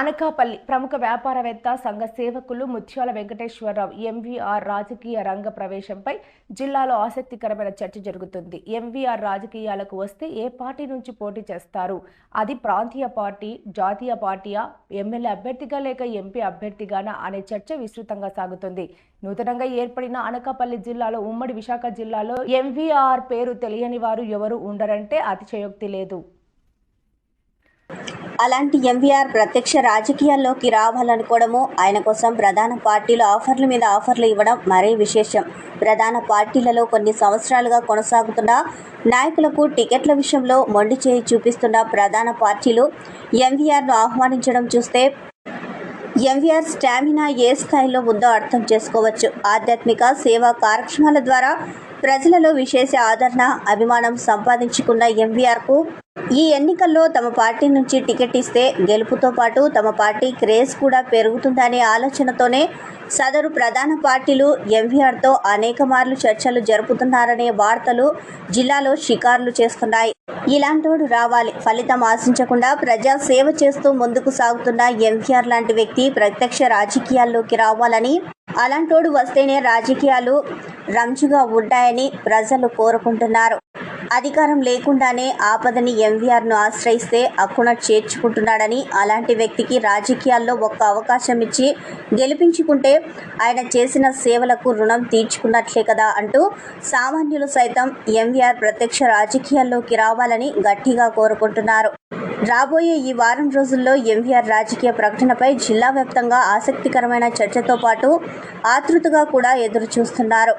అనకాపల్లి ప్రముఖ వ్యాపారవేత్త సంఘ సేవకులు ముత్యాల వెంకటేశ్వరరావు ఎంవీఆర్ రాజకీయ రంగ ప్రవేశంపై జిల్లాలో ఆసక్తికరమైన చర్చ జరుగుతుంది. ఎంవీఆర్ రాజకీయాలకు వస్తే ఏ పార్టీ నుంచి పోటీ చేస్తారు? అది ప్రాంతీయ పార్టీ, జాతీయ పార్టీయా, ఎమ్మెల్యే అభ్యర్థిగా లేక ఎంపీ అభ్యర్థిగానా అనే చర్చ విస్తృతంగా సాగుతుంది. నూతనంగా ఏర్పడిన అనకాపల్లి జిల్లాలో ఉమ్మడి విశాఖ జిల్లాలో ఎంవీఆర్ పేరు తెలియని వారు ఎవరు ఉండరంటే అతిశయోక్తి లేదు. అలాంటి ఎంవీఆర్ ప్రత్యక్ష రాజకీయాల్లోకి రావాలనుకోవడము, ఆయన కోసం ప్రధాన పార్టీలు ఆఫర్ల మీద ఆఫర్లు ఇవ్వడం మరీ విశేషం. ప్రధాన పార్టీలలో కొన్ని సంవత్సరాలుగా కొనసాగుతున్న నాయకులకు టికెట్ల విషయంలో మొండి చేయి చూపిస్తున్న ప్రధాన పార్టీలు ఎంవీఆర్ను ఆహ్వానించడం చూస్తే ఎంవీఆర్ స్టామినా ఏ స్థాయిలో ఉందో అర్థం చేసుకోవచ్చు. ఆధ్యాత్మిక సేవా కార్యక్రమాల ద్వారా ప్రజలలో విశేష ఆదరణ, అభిమానం సంపాదించుకున్న ఎంవీఆర్కు ఈ ఎన్నికల్లో తమ పార్టీ నుంచి టికెట్ ఇస్తే గెలుపుతో పాటు తమ పార్టీ క్రేజ్ కూడా పెరుగుతుందనే ఆలోచనతోనే సదరు ప్రధాన పార్టీలు ఎంవీఆర్తో అనేక మార్లు చర్చలు జరుపుతున్నారనే వార్తలు జిల్లాలో షికారులు చేస్తున్నాయి. ఇలాంటోడు రావాలి, ఫలితం ఆశించకుండా ప్రజా సేవ చేస్తూ ముందుకు సాగుతున్న ఎంవీఆర్ లాంటి వ్యక్తి ప్రత్యక్ష రాజకీయాల్లోకి రావాలని, అలాంటోడు వస్తేనే రాజకీయాలు రంజుగా ఉంటాయని ప్రజలు కోరుకుంటున్నారు. అధికారం లేకుండానే ఆపదని ఎంవీఆర్ను ఆశ్రయిస్తే అక్కున చేర్చుకుంటున్నాడని, అలాంటి వ్యక్తికి రాజకీయాల్లో ఒక్క అవకాశం ఇచ్చి గెలిపించుకుంటే ఆయన చేసిన సేవలకు రుణం తీర్చుకున్నట్లే కదా అంటూ సామాన్యులు సైతం ఎంవీఆర్ ప్రత్యక్ష రాజకీయాల్లోకి రావాలని గట్టిగా కోరుకుంటున్నారు. రాబోయే ఈ వారం రోజుల్లో ఎంవీఆర్ రాజకీయ ప్రకటనపై జిల్లా వ్యాప్తంగా ఆసక్తికరమైన చర్చతో పాటు ఆతృతగా కూడా ఎదురు చూస్తున్నారు.